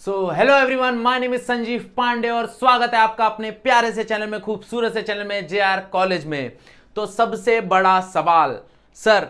Hello everyone, my name is Sanjeev Pande और स्वागत है आपका अपने प्यारे से चैनल में, खूबसूरत से चैनल में, जेआर कॉलेज में। तो सबसे बड़ा सवाल, सर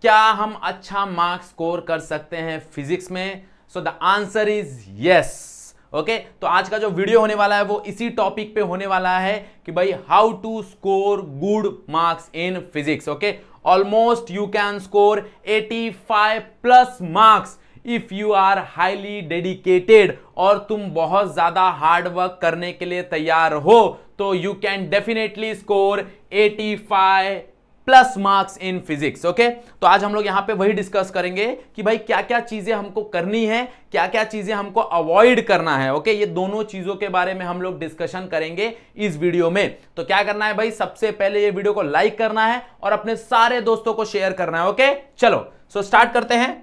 क्या हम अच्छा मार्क्स स्कोर कर सकते हैं फिजिक्स में? So the answer is yes. Okay, तो आज का जो वीडियो होने वाला है वो इसी टॉपिक पे होने वाला है कि भाई how to score good marks in physics. Okay, almost you can score 85 plus marks if you are highly dedicated और तुम बहुत ज्यादा हार्ड वर्क करने के लिए तैयार हो तो you can definitely score 85 plus marks in physics. Okay, तो आज हम लोग यहां पे वही डिस्कस करेंगे कि भाई क्या क्या चीजें हमको करनी है, क्या क्या चीजें हमको अवॉइड करना है। ओके, ये दोनों चीजों के बारे में हम लोग डिस्कशन करेंगे इस वीडियो में। तो क्या करना है भाई, सबसे पहले ये वीडियो को लाइक करना है और अपने सारे दोस्तों को शेयर करना है। ओके, चलो सो स्टार्ट करते हैं।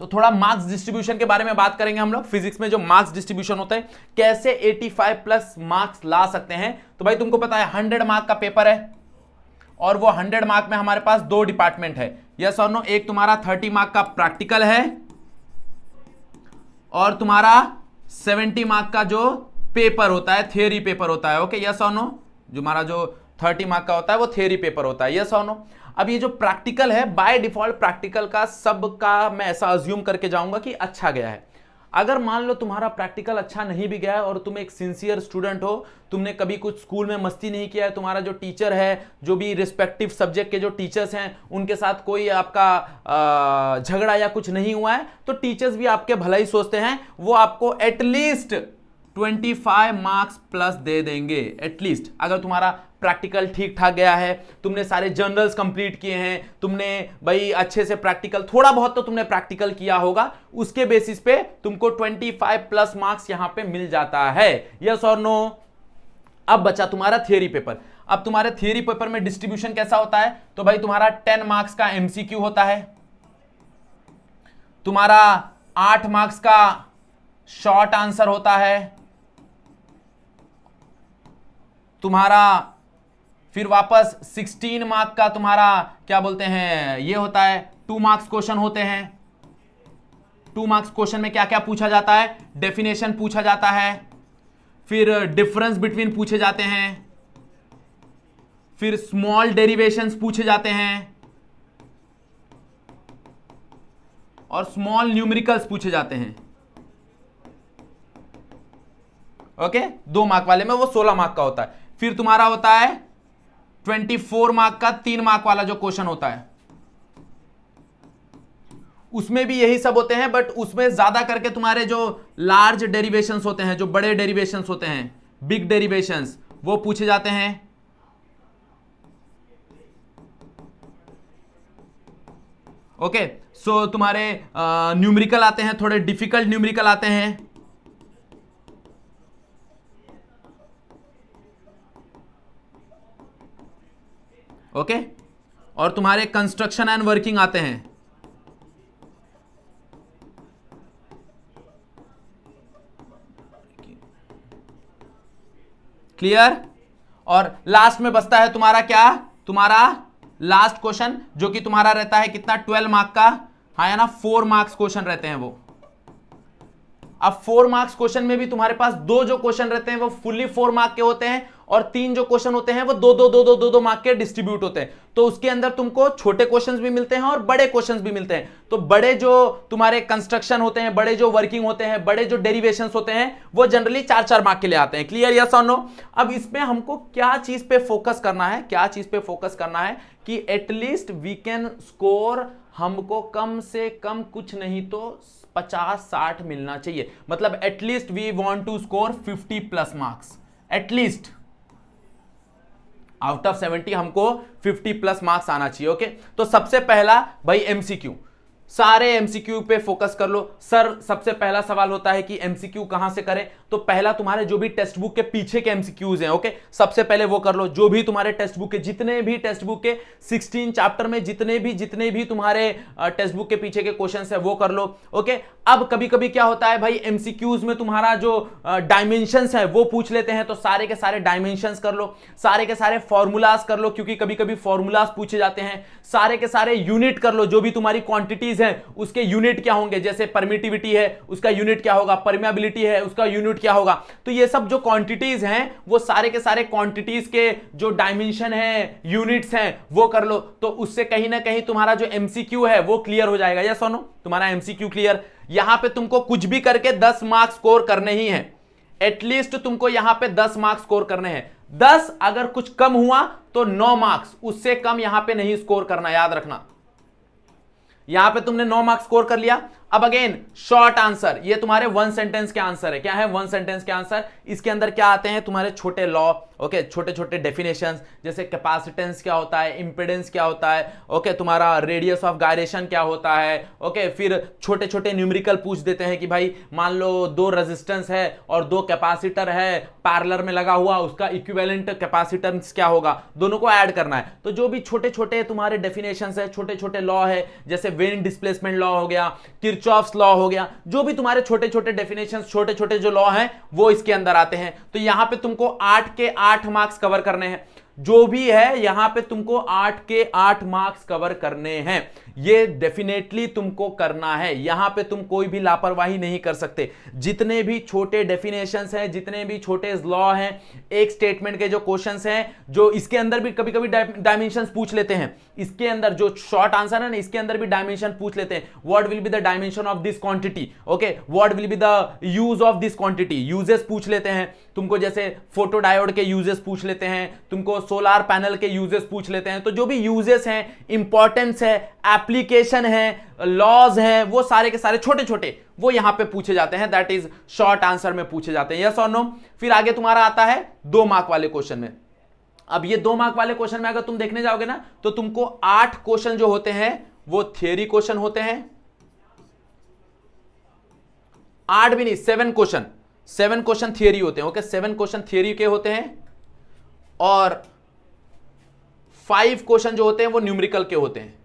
तो थोड़ा मार्क्स डिस्ट्रीब्यूशन के बारे में बात करेंगे हम लोग। फिजिक्स में जो मार्क्स डिस्ट्रीब्यूशन होता है, कैसे 85 प्लस मार्क्स ला सकते हैं। तो भाई तुमको पता है 100 मार्क का पेपर है और वो 100 मार्क में हमारे पास दो डिपार्टमेंट है, यस और नो। एक तुम्हारा 30 मार्क का प्रैक्टिकल है और तुम्हारा 70 मार्क का जो पेपर होता है, थियरी पेपर होता है। ओके, यस और नो। जो हमारा जो 30 मार्क का होता है वो थियरी पेपर होता है, यस और नो। अब ये जो प्रैक्टिकल है, बाय डिफॉल्ट प्रैक्टिकल का सबका मैं ऐसा अज्यूम करके जाऊंगा कि अच्छा गया है। अगर मान लो तुम्हारा प्रैक्टिकल अच्छा नहीं भी गया है और तुम एक सिंसियर स्टूडेंट हो, तुमने कभी कुछ स्कूल में मस्ती नहीं किया है, तुम्हारा जो टीचर है, जो भी रिस्पेक्टिव सब्जेक्ट के जो टीचर्स हैं, उनके साथ कोई आपका झगड़ा या कुछ नहीं हुआ है, तो टीचर्स भी आपके भला ही सोचते हैं, वो आपको एटलीस्ट 25 मार्क्स प्लस दे देंगे एटलीस्ट। अगर तुम्हारा प्रैक्टिकल ठीक ठाक गया है, तुमने सारे जर्नल्स कंप्लीट किए हैं, तुमने भाई अच्छे से प्रैक्टिकल, थोड़ा बहुत तो तुमने प्रैक्टिकल किया होगा, उसके बेसिस पे तुमको 25 प्लस मार्क्स यहां पे मिल जाता है, यस और नो। अब बचा तुम्हारा थियरी पेपर। अब तुम्हारे थियरी पेपर में डिस्ट्रीब्यूशन कैसा होता है? तो भाई तुम्हारा 10 मार्क्स का एमसीक्यू होता है, तुम्हारा 8 मार्क्स का शॉर्ट आंसर होता है, तुम्हारा फिर वापस 16 मार्क का तुम्हारा क्या बोलते हैं, ये होता है 2 मार्क्स क्वेश्चन होते हैं। 2 मार्क्स क्वेश्चन में क्या क्या पूछा जाता है? डेफिनेशन पूछा जाता है, फिर डिफरेंस बिटवीन पूछे जाते हैं, फिर स्मॉल डेरिवेशंस पूछे जाते हैं और स्मॉल न्यूमेरिकल्स पूछे जाते हैं। ओके, 2 मार्क वाले में वो 16 मार्क का होता है। फिर तुम्हारा होता है 24 मार्क का 3 मार्क वाला जो क्वेश्चन होता है, उसमें भी यही सब होते हैं, बट उसमें ज्यादा करके तुम्हारे जो लार्ज डेरिवेशंस होते हैं, जो बड़े डेरिवेशंस होते हैं, बिग डेरिवेशंस, वो पूछे जाते हैं। ओके, सो तुम्हारे न्यूमेरिकल आते हैं, थोड़े डिफिकल्ट न्यूमेरिकल आते हैं। ओके, और तुम्हारे कंस्ट्रक्शन एंड वर्किंग आते हैं। क्लियर? और लास्ट में बचता है तुम्हारा क्या? तुम्हारा लास्ट क्वेश्चन जो कि तुम्हारा रहता है कितना? 12 मार्क का, हाँ या ना, 4 मार्क्स क्वेश्चन रहते हैं वो। अब 4 मार्क्स क्वेश्चन में भी तुम्हारे पास 2 जो क्वेश्चन रहते हैं वो फुल्ली 4 मार्क के होते हैं और 3 जो क्वेश्चन होते हैं वो 2-2 मार्क के डिस्ट्रीब्यूट होते हैं। तो उसके अंदर तुमको छोटे क्वेश्चंस भी मिलते हैं और बड़े क्वेश्चंस भी मिलते हैं। तो बड़े जो तुम्हारे कंस्ट्रक्शन होते हैं, बड़े जो वर्किंग होते हैं, बड़े जो डेरिवेशंस होते हैं, वो जनरली 4-4 मार्क के लिए आते हैं। क्लियर, यस और नो? अब इसमें हमको क्या चीज पे फोकस करना है, क्या चीज पे फोकस करना है कि एटलीस्ट वी कैन स्कोर, हमको कम से कम कुछ नहीं तो 50-60 मिलना चाहिए। मतलब at least we want to score 50 plus marks, at least out of 70 हमको 50 प्लस मार्क्स आना चाहिए। ओके, तो सबसे पहला भाई एमसीक्यू, सारे एमसीक्यू पे फोकस कर लो। सर सबसे पहला सवाल होता है कि एमसीक्यू कहां से करें? तो पहला तुम्हारे जो भी टेक्स्ट बुक के पीछे के एमसीक्यूज हैं, ओके, सबसे पहले वो कर लो। जो भी तुम्हारे टेक्स्ट बुक के, जितने भी टेक्स्ट बुक के 16 चैप्टर में जितने भी तुम्हारे टेक्स्ट बुक के पीछे के क्वेश्चंस है वो कर लो। ओके, अब कभी कभी क्या होता है भाई, एमसीक्यूज में तुम्हारा जो डायमेंशंस है वो पूछ लेते हैं, तो सारे के सारे डायमेंशंस कर लो, सारे के सारे फॉर्मूलाज कर लो, क्योंकि कभी कभी फॉर्मूलाज पूछे जाते हैं। सारे के सारे यूनिट कर लो, जो भी तुम्हारी क्वांटिटीज क्वांटिटीज हैं उसके यूनिट क्या होंगे, जैसे परमिटिविटी है उसका यूनिट क्या होगा, परमेबिलिटी है उसका यूनिट क्या होगा। तो ये सब जो क्वांटिटीज हैं वो सारे के सारे क्वांटिटीज के जो डायमेंशन है, यूनिट्स हैं, वो कर लो। तो उससे कहीं ना कहीं तुम्हारा जो एमसीक्यू है वो क्लियर हो जाएगा। यस और नो, तुम्हारा एमसीक्यू क्लियर। यहां पे तुमको कुछ भी करके 10 मार्क्स स्कोर करने ही है, एटलीस्ट तुमको यहां पे 10 मार्क्स स्कोर करने हैं। 10 अगर कुछ कम हुआ तो 9 मार्क्स, उससे कम यहां पे नहीं स्कोर करना, याद रखना। यहां पे तुमने 9 मार्क्स स्कोर कर लिया। अब अगेन शॉर्ट आंसर, ये तुम्हारे 1 सेंटेंस के आंसर है। क्या है 1 सेंटेंस के आंसर? इसके अंदर क्या आते हैं तुम्हारे छोटे लॉ, ओके, छोटे छोटे डेफिनेशंस, जैसे कैपेसिटेंस क्या होता है, इंपेडेंस क्या होता है, ओके, तुम्हारा रेडियस ऑफ गायरेशन क्या होता है, ओके। फिर छोटे छोटे न्यूमेरिकल पूछ देते हैं कि भाई मान लो 2 रेजिस्टेंस है और 2 कैपेसिटर है पैरेलल में लगा हुआ, उसका इक्विवेलेंट कैपेसिटेंस क्या होगा, दोनों को ऐड करना है। तो जो भी छोटे छोटे तुम्हारे डेफिनेशंस है, छोटे छोटे लॉ है, जैसे वेन डिस्प्लेसमेंट लॉ हो गया, किरचॉफ्स लॉ हो गया, जो भी तुम्हारे छोटे छोटे डेफिनेशंस, छोटे छोटे जो लॉ हैं वो इसके अंदर आते हैं। तो यहां पे तुमको 8 के 8 मार्क्स कवर करने हैं। जो भी है यहां पे तुमको 8 के 8 मार्क्स कवर करने हैं, ये डेफिनेटली तुमको करना है। यहां पे तुम कोई भी लापरवाही नहीं कर सकते। जितने भी छोटे डेफिनेशंस हैं, जितने भी छोटे लॉ हैं, एक स्टेटमेंट के जो क्वेश्चंस हैं, जो इसके अंदर भी कभी कभी डायमेंशंस पूछ लेते हैं, इसके अंदर जो शॉर्ट आंसर है ना, इसके अंदर भी डायमेंशन पूछ लेते हैं। What will be the dimension of this quantity, okay, what will be the use of this quantity, uses पूछ लेते हैं तुमको, जैसे फोटो डायोड के यूजेस पूछ लेते हैं तुमको, सोलार पैनल के यूजेस पूछ लेते हैं। तो जो भी यूजेस हैं, इंपॉर्टेंस है, एप्लीकेशन है, लॉज हैं, वो सारे के सारे छोटे छोटे वो यहां पे पूछे जाते हैं। दैट इज शॉर्ट आंसर में पूछे जाते हैं। यस और नो। फिर आगे तुम्हारा आता है 2 मार्क वाले क्वेश्चन में। अब ये 2 मार्क वाले क्वेश्चन में अगर तुम देखने जाओगे ना तो तुमको 8 क्वेश्चन जो होते हैं वो थियरी क्वेश्चन होते हैं। 8 भी नहीं, 7 क्वेश्चन, 7 क्वेश्चन थियरी होते हैं, ओके, 7 क्वेश्चन थियरी के होते हैं और 5 क्वेश्चन जो होते हैं वो न्यूमेरिकल के होते हैं।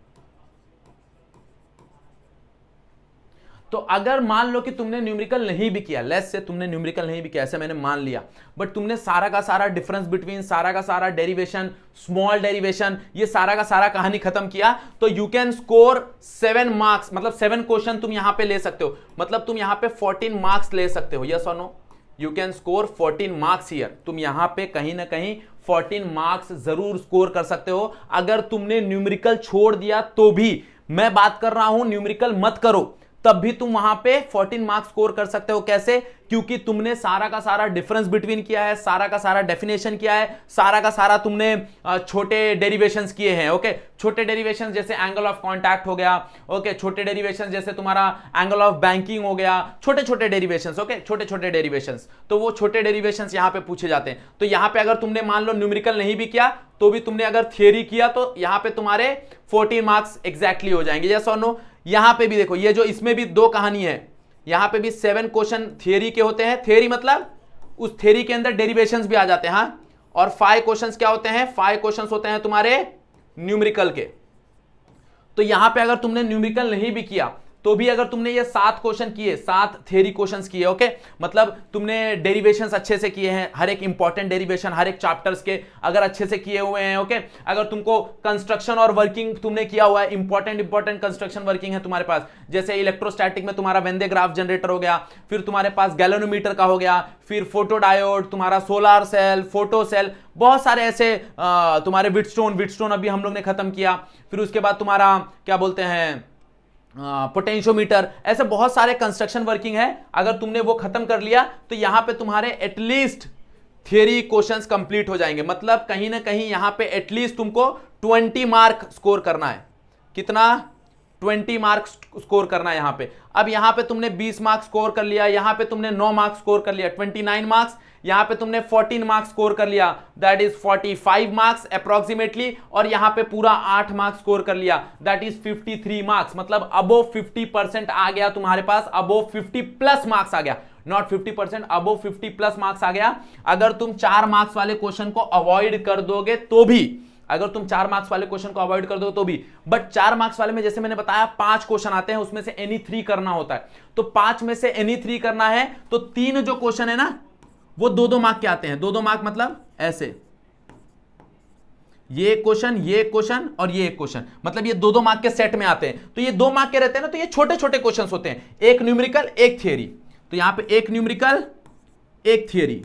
तो अगर मान लो कि तुमने न्यूमेरिकल नहीं भी किया, लेट्स से तुमने न्यूमेरिकल नहीं भी किया, ऐसे मैंने मान लिया, बट तुमने सारा का सारा डिफरेंस बिटवीन, सारा का सारा डेरिवेशन, स्मॉल डेरिवेशन, ये सारा का सारा कहानी खत्म किया, तो यू कैन स्कोर 7 मार्क्स, मतलब 7 क्वेश्चन तुम यहां पे ले सकते हो, मतलब तुम यहां पे 14 मार्क्स ले सकते हो। यस और no, you can score 14 marks here. तुम यहां पे कहीं ना कहीं 14 मार्क्स जरूर स्कोर कर सकते हो। अगर तुमने न्यूमेरिकल छोड़ दिया तो भी, मैं बात कर रहा हूं न्यूमेरिकल मत करो, तब भी तुम वहां पे 14 मार्क्स स्कोर कर सकते हो। कैसे? क्योंकि तुमने सारा का सारा डिफरेंस बिटवीन किया है, सारा का सारा डेफिनेशन किया है, सारा का सारा तुमने छोटे डेरिवेशंस किए हैं, ओके। छोटे डेरिवेशंस जैसे एंगल ऑफ कांटेक्ट हो गया, ओके, छोटे डेरिवेशंस जैसे तुम्हारा एंगल ऑफ बैंकिंग हो गया, छोटे छोटे डेरिवेशंस, ओके, छोटे छोटे डेरिवेशंस। तो वो छोटे डेरिवेशंस यहां पे पूछे जाते हैं। तो यहां पे अगर तुमने मान लो न्यूमेरिकल नहीं भी किया तो भी तुमने अगर थियरी किया तो यहां पे तुम्हारे 14 मार्क्स एग्जैक्टली हो जाएंगे। यस और नो। यहां पे भी देखो, ये जो इसमें भी 2 कहानी है, यहां पे भी 7 क्वेश्चन थियरी के होते हैं। थियरी मतलब उस थियरी के अंदर डेरिवेशंस भी आ जाते हैं, हाँ। और 5 क्वेश्चंस क्या होते हैं? 5 क्वेश्चंस होते हैं तुम्हारे न्यूमेरिकल के। तो यहां पे अगर तुमने न्यूमेरिकल नहीं भी किया तो भी अगर तुमने ये 7 क्वेश्चन किए, 7 थ्योरी क्वेश्चंस किए, ओके, मतलब तुमने डेरिवेशंस अच्छे से किए हैं, हर एक इंपॉर्टेंट डेरिवेशन हर एक चैप्टर्स के अगर अच्छे से किए हुए हैं, ओके। अगर तुमको कंस्ट्रक्शन और वर्किंग तुमने किया हुआ है, इंपॉर्टेंट कंस्ट्रक्शन वर्किंग है तुम्हारे पास, जैसे इलेक्ट्रोस्टैटिक में तुम्हारा वेन दे ग्राफ जनरेटर हो गया, फिर तुम्हारे पास गैल्वेनोमीटर का हो गया, फिर फोटो डायोड, तुम्हारा सोलर सेल, फोटो सेल, बहुत सारे ऐसे तुम्हारे विटस्टोन अभी हम लोग ने खत्म किया। फिर उसके बाद तुम्हारा क्या बोलते हैं पोटेंशियोमीटर, ऐसे बहुत सारे कंस्ट्रक्शन वर्किंग है। अगर तुमने वो खत्म कर लिया तो यहां पे तुम्हारे एटलीस्ट थियरी क्वेश्चंस कंप्लीट हो जाएंगे। मतलब कहीं ना कहीं यहां पे एटलीस्ट तुमको 20 मार्क स्कोर करना है। कितना? 20 मार्क्स स्कोर करना है यहां पे। अब यहां पे तुमने 20 मार्क्स स्कोर कर लिया, यहां पे तुमने 9 मार्क्स स्कोर कर लिया, 29 मार्क्स। यहां पे तुमने 14 मार्क्स स्कोर कर लिया, दैट इज 45 मार्क्स अप्रोक्सीमेटली। और यहां पे पूरा 8 मार्क्स स्कोर कर लिया, दैट इज 53 मार्क्स। मतलब अबोव 50% आ गया तुम्हारे पास, अबोव 50 प्लस मार्क्स आ गया, नॉट 50%, अबोव 50 प्लस मार्क्स आ गया। अगर तुम 4 मार्क्स वाले क्वेश्चन को अवॉइड कर दोगे तो भी, अगर तुम 4 मार्क्स वाले क्वेश्चन को अवॉइड कर दो तो भी, बट 4 मार्क्स वाले में जैसे मैंने बताया 5 क्वेश्चन आते हैं, उसमें से एनी 3 करना होता है। तो 5 में से एनी 3 करना है तो 3 जो क्वेश्चन है ना वो 2-2 मार्क के आते हैं। 2-2 मार्क मतलब ऐसे, ये क्वेश्चन, ये क्वेश्चन और ये क्वेश्चन, मतलब ये 2-2 मार्क के सेट में आते हैं। तो ये 2 मार्क के रहते हैं ना, तो ये छोटे छोटे क्वेश्चन होते हैं, एक न्यूमेरिकल एक थियरी। तो यहां पे एक न्यूमेरिकल एक थियरी,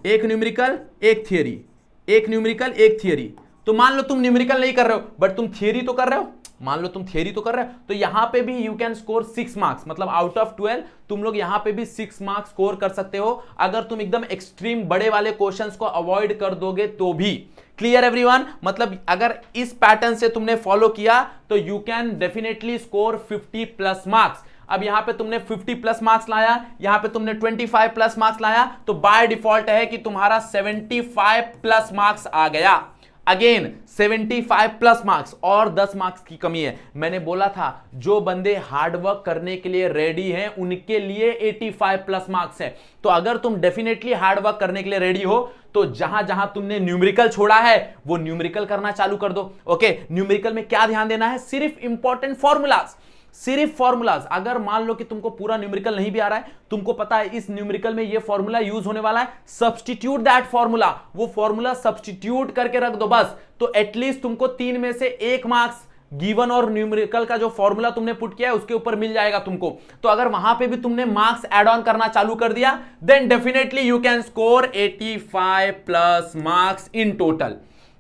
एक न्यूमेरिकल एक थियरी, एक न्यूमेरिकल एक थियरी। तो मान लो तुम न्यूमेरिकल नहीं कर रहे हो बट तुम थियरी तो कर रहे हो, मान लो तुम थियरी तो कर रहे हो, तो यहां पे भी यू कैन स्कोर 6 मार्क्स, मतलब आउट ऑफ 12 तुम लोग यहां पे भी 6 मार्क्स स्कोर कर सकते हो, अगर तुम एकदम एक्सट्रीम बड़े वाले क्वेश्चंस को अवॉइड कर दोगे तो भी। Clear everyone? मतलब अगर इस पैटर्न से तुमने फॉलो किया तो you can definitely score 50 plus marks. अब यहां पे तुमने 50 प्लस मार्क्स लाया, यहां पे तुमने 25 प्लस मार्क्स लाया, तो बाय डिफॉल्ट है कि तुम्हारा 75 प्लस मार्क्स आ गया। अगेन 75 प्लस मार्क्स और 10 मार्क्स की कमी है। मैंने बोला था जो बंदे हार्डवर्क करने के लिए रेडी हैं उनके लिए 85 प्लस मार्क्स है। तो अगर तुम डेफिनेटली हार्डवर्क करने के लिए रेडी हो तो जहां जहां तुमने न्यूमेरिकल छोड़ा है वो न्यूमेरिकल करना चालू कर दो। ओके, न्यूमेरिकल में क्या ध्यान देना है? सिर्फ इंपॉर्टेंट फॉर्मूलाज, सिर्फ फॉर्मूलाज। अगर मान लो कि तुमको पूरा न्यूमेरिकल नहीं भी आ रहा है, तुमको पता है इस न्यूमेरिकल में ये फॉर्मूला यूज होने वाला है, सब्स्टिट्यूट दैट फॉर्मूला, वो फॉर्मूला सब्स्टिट्यूट करके रख दो बस। तो एटलीस्ट तुमको 3 में से 1 मार्क्स गिवन और न्यूमेरिकल का जो फॉर्मूला तुमने पुट किया है उसके ऊपर मिल जाएगा तुमको। तो अगर वहां पे भी तुमने मार्क्स ऐड ऑन करना चालू कर दिया then definitely you can score 85 plus marks in total.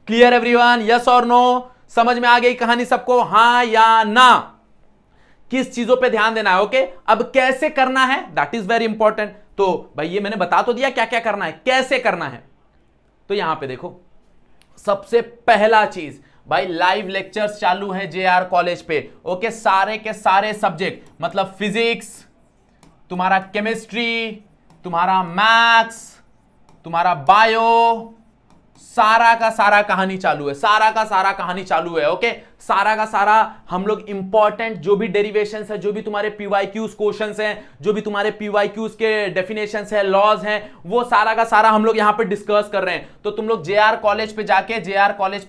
Clear everyone? Yes और नो? समझ में आ गई कहानी सबको? हां या ना? किस चीजों पे ध्यान देना है? ओके, अब कैसे करना है दैट इज वेरी इंपॉर्टेंट। तो भाई ये मैंने बता तो दिया क्या क्या करना है, कैसे करना है। तो यहां पे देखो, सबसे पहला चीज भाई लाइव लेक्चर्स चालू है जेआर कॉलेज पे। ओके, सारे के सारे सब्जेक्ट, मतलब फिजिक्स, तुम्हारा केमिस्ट्री, तुम्हारा मैथ्स, तुम्हारा बायो, सारा का सारा कहानी चालू है, सारा का सारा कहानी चालू है। ओके, सारा का सारा हम लोग इंपॉर्टेंट जो भी डेरिवेशंस है, जो भी तुम्हारे पीवाईक्यूज क्वेश्चंस हैं, जो भी तुम्हारे पीवाईक्यूज के डेफिनेशंस है, लॉज हैं, वो सारा का सारा हम लोग यहां पे डिस्कस कर रहे हैं। तो तुम लोग जेआर कॉलेज पे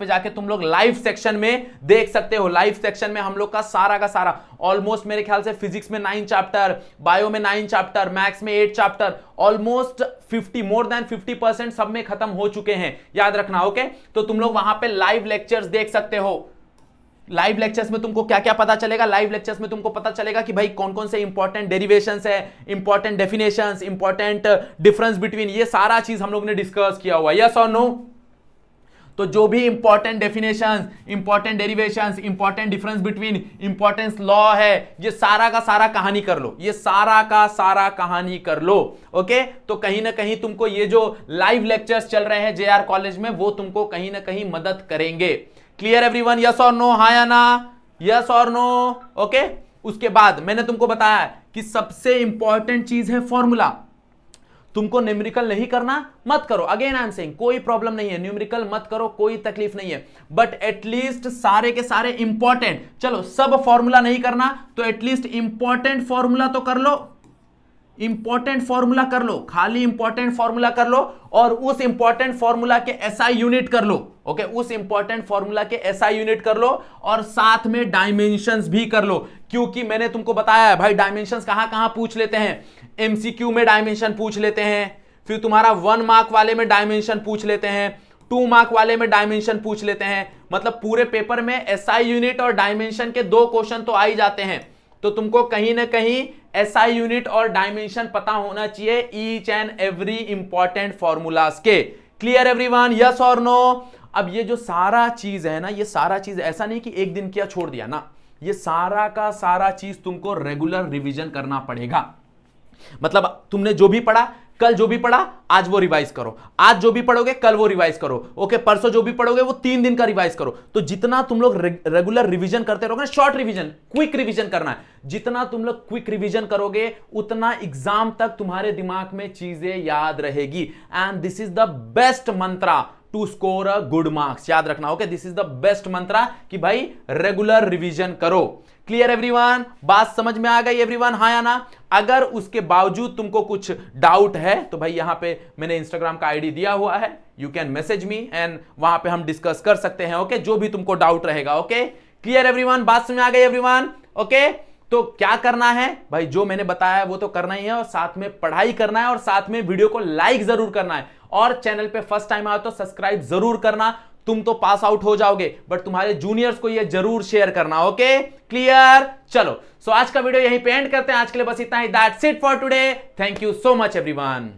जाके तुम लोग लाइव सेक्शन में देख सकते हो। लाइव सेक्शन में हम लोग का सारा ऑलमोस्ट मेरे ख्याल से फिजिक्स में 9 चैप्टर, बायो में 9 चैप्टर, मैथ्स में 8 चैप्टर, ऑलमोस्ट 50 मोर देन 50% सब में खत्म हो चुके हैं, याद रखना। ओके, तो तुम लोग वहां पे लाइव लेक्चर्स देख सकते हो। लाइव लेक्चर्स में तुमको क्या क्या पता चलेगा? लाइव लेक्चर्स में तुमको पता चलेगा कि भाई कौन कौन से इंपॉर्टेंट डेरिवेशंस है, important definitions, important difference between, ये सारा चीज हम लोग ने डिस्कस किया हुआ। यस और नो? तो जो भी important definitions, important derivations, important difference between, importance law है, ये सारा का सारा कहानी कर लो, ये सारा का सारा कहानी कर लो। ओके, तो कहीं ना कहीं तुमको ये जो लाइव लेक्चर्स चल रहे हैं जेआर कॉलेज में वो तुमको कहीं ना कहीं मदद करेंगे। Clear everyone? यस और नो? हाँ या ना? यस और नो? ओके, उसके बाद मैंने तुमको बताया कि सबसे इंपॉर्टेंट चीज है फॉर्मूला। तुमको न्यूमेरिकल नहीं करना, मत करो। अगेन आई एम सेइंग कोई प्रॉब्लम नहीं है, न्यूमेरिकल मत करो, कोई तकलीफ नहीं है, बट एटलीस्ट सारे के सारे इंपॉर्टेंट, चलो सब फॉर्मूला नहीं करना तो एटलीस्ट इंपॉर्टेंट फॉर्मूला तो कर लो, इंपॉर्टेंट फॉर्मूला कर लो, खाली इंपॉर्टेंट फॉर्मूला कर लो और उस इंपॉर्टेंट फॉर्मूला के एसआई यूनिट कर लो। ओके, उस इंपॉर्टेंट फॉर्मूला के एसआई यूनिट कर लो और साथ में डायमेंशंस भी कर लो, क्योंकि मैंने तुमको बताया है भाई डायमेंशंस कहां कहां पूछ लेते हैं। एमसीक्यू में डायमेंशन पूछ लेते हैं, फिर तुम्हारा 1 मार्क वाले में डायमेंशन पूछ लेते हैं, 2 मार्क वाले में डायमेंशन पूछ लेते हैं। मतलब पूरे पेपर में एसआई यूनिट और डायमेंशन के 2 क्वेश्चन तो आ ही जाते हैं। तो तुमको कहीं ना कहीं एसआई यूनिट और डायमेंशन पता होना चाहिए each and every important formulas के। Clear everyone? यस और नो? अब ये जो सारा चीज है ना, ये सारा चीज ऐसा नहीं कि एक दिन किया छोड़ दिया ना, ये सारा का सारा चीज तुमको रेगुलर रिवीजन करना पड़ेगा। मतलब तुमने जो भी पढ़ा, कल जो भी पढ़ा आज वो रिवाइज करो, आज जो भी पढ़ोगे कल वो रिवाइज करो। ओके, परसों जो भी पढ़ोगे वो 3 दिन का रिवाइज करो। तो जितना तुम लोग रेगुलर रिवीजन करते रहोगे, शॉर्ट रिवीजन, क्विक रिवीजन करना है, जितना तुम लोग क्विक रिवीजन करोगे उतना एग्जाम तक तुम्हारे दिमाग में चीजें याद रहेगी। And this is the best mantra to score a good marks, याद रखना। Okay, this is the best mantra कि भाई रेगुलर रिवीजन करो। Clear everyone? बात समझ में आ गई एवरीवन? हाँ या ना? अगर उसके बावजूद तुमको कुछ डाउट है तो भाई यहां पे मैंने इंस्टाग्राम का आईडी दिया हुआ है, you can message me and वहां पे हम डिस्कस कर सकते हैं। ओके, जो भी तुमको डाउट रहेगा। Okay, clear everyone? बात समझ में आ गई एवरीवन? ओके, तो क्या करना है भाई, जो मैंने बताया वो तो करना ही है और साथ में पढ़ाई करना है और साथ में वीडियो को लाइक जरूर करना है और चैनल पे फर्स्ट टाइम आए तो सब्सक्राइब जरूर करना। तुम तो पास आउट हो जाओगे, बट तुम्हारे जूनियर्स को ये जरूर शेयर करना। Okay, clear? चलो, सो आज का वीडियो यहीं पे एंड करते हैं। आज के लिए बस इतना ही। That's it for today. Thank you so much everyone.